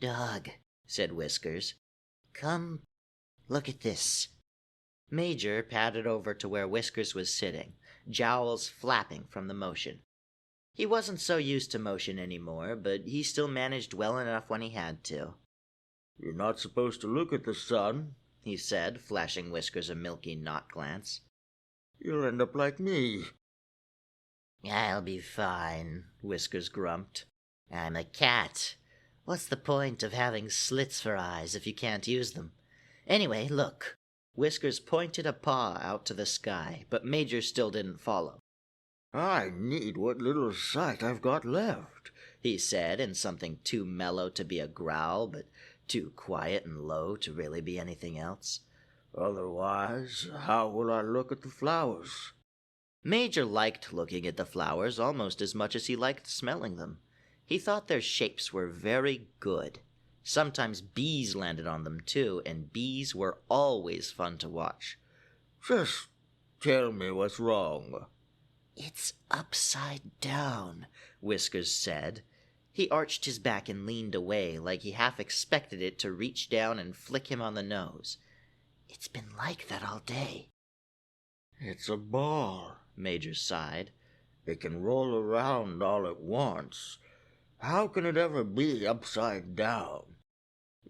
"Dog," said Whiskers. "Come, look at this." Major padded over to where Whiskers was sitting, jowls flapping from the motion. He wasn't so used to motion anymore, but he still managed well enough when he had to. "You're not supposed to look at the sun," he said, flashing Whiskers a milky knot glance. "You'll end up like me." "I'll be fine," Whiskers grumped. "I'm a cat. What's the point of having slits for eyes if you can't use them? Anyway, look." Whiskers pointed a paw out to the sky, but Major still didn't follow. "I need what little sight I've got left," he said in something too mellow to be a growl, but too quiet and low to really be anything else. "Otherwise, how will I look at the flowers?" Major liked looking at the flowers almost as much as he liked smelling them. He thought their shapes were very good. Sometimes bees landed on them too, and bees were always fun to watch. "Just tell me what's wrong." "It's upside down," Whiskers said. He arched his back and leaned away like he half expected it to reach down and flick him on the nose. "It's been like that all day." "It's a ball," Major sighed. "It can roll around all at once. How can it ever be upside down?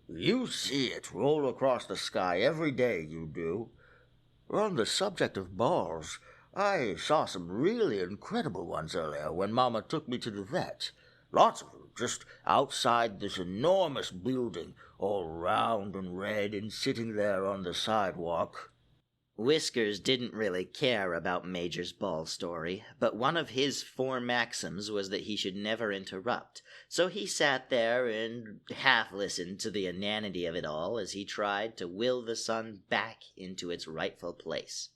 You see it roll across the sky every day, you do. On the subject of balls, I saw some really incredible ones earlier when Mama took me to the vet. Lots of them, just outside this enormous building, all round and red and sitting there on the sidewalk." Whiskers didn't really care about Major's ball story, but one of his 4 maxims was that he should never interrupt, so he sat there and half listened to the inanity of it all as he tried to will the sun back into its rightful place.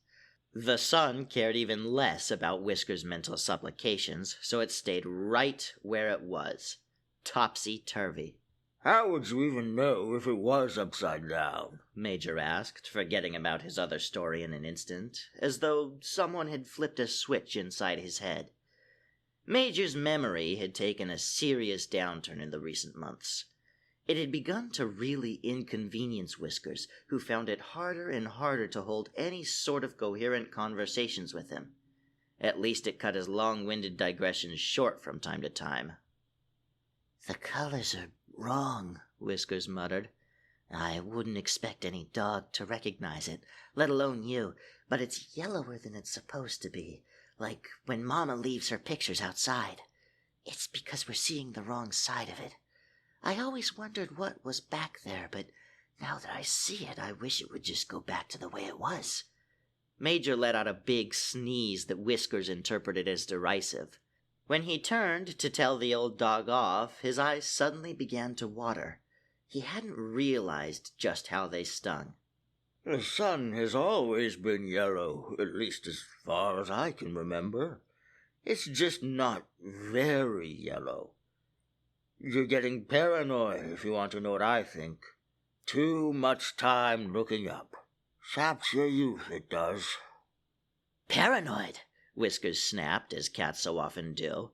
The sun cared even less about Whiskers' mental supplications, so it stayed right where it was, topsy-turvy. "How would you even know if it was upside down?" Major asked, forgetting about his other story in an instant, as though someone had flipped a switch inside his head. Major's memory had taken a serious downturn in the recent months. It had begun to really inconvenience Whiskers, who found it harder and harder to hold any sort of coherent conversations with him. At least it cut his long-winded digressions short from time to time. "The colors are wrong," Whiskers muttered. "I wouldn't expect any dog to recognize it, let alone you, but it's yellower than it's supposed to be, like when Mama leaves her pictures outside. It's because we're seeing the wrong side of it. I always wondered what was back there, but now that I see it, I wish it would just go back to the way it was." Major let out a big sneeze that Whiskers interpreted as derisive. When he turned to tell the old dog off, his eyes suddenly began to water. He hadn't realized just how they stung. "The sun has always been yellow, at least as far as I can remember. It's just not very yellow. You're getting paranoid, if you want to know what I think. Too much time looking up. Saps your youth, it does." "Paranoid?" Whiskers snapped, as cats so often do.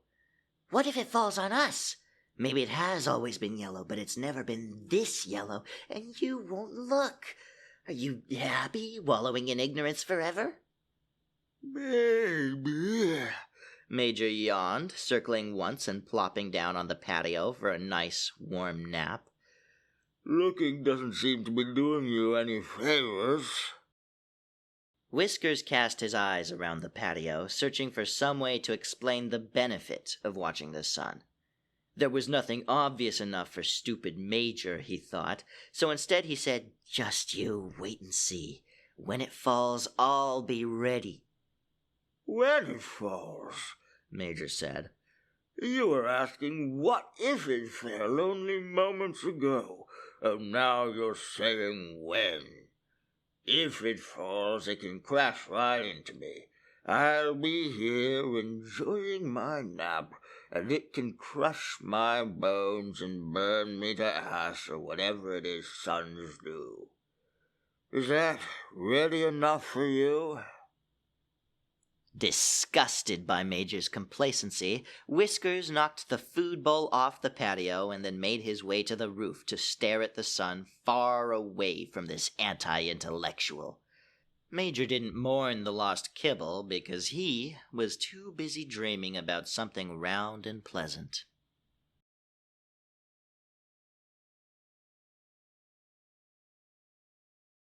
"What if it falls on us? Maybe it has always been yellow, but it's never been this yellow, and you won't look. Are you happy, wallowing in ignorance forever?" "Maybe." Major yawned, circling once and plopping down on the patio for a nice, warm nap. "Looking doesn't seem to be doing you any favors." Whiskers cast his eyes around the patio, searching for some way to explain the benefit of watching the sun. There was nothing obvious enough for stupid Major, he thought, so instead he said, "Just you wait and see. When it falls, I'll be ready." "When it falls," Major said. "You were asking what if it fell only moments ago, and now you're saying when. If it falls, it can crash right into me. I'll be here enjoying my nap, and it can crush my bones and burn me to ash or whatever it is suns do. Is that ready enough for you?" Disgusted by Major's complacency, Whiskers knocked the food bowl off the patio and then made his way to the roof to stare at the sun far away from this anti-intellectual. Major didn't mourn the lost kibble because he was too busy dreaming about something round and pleasant.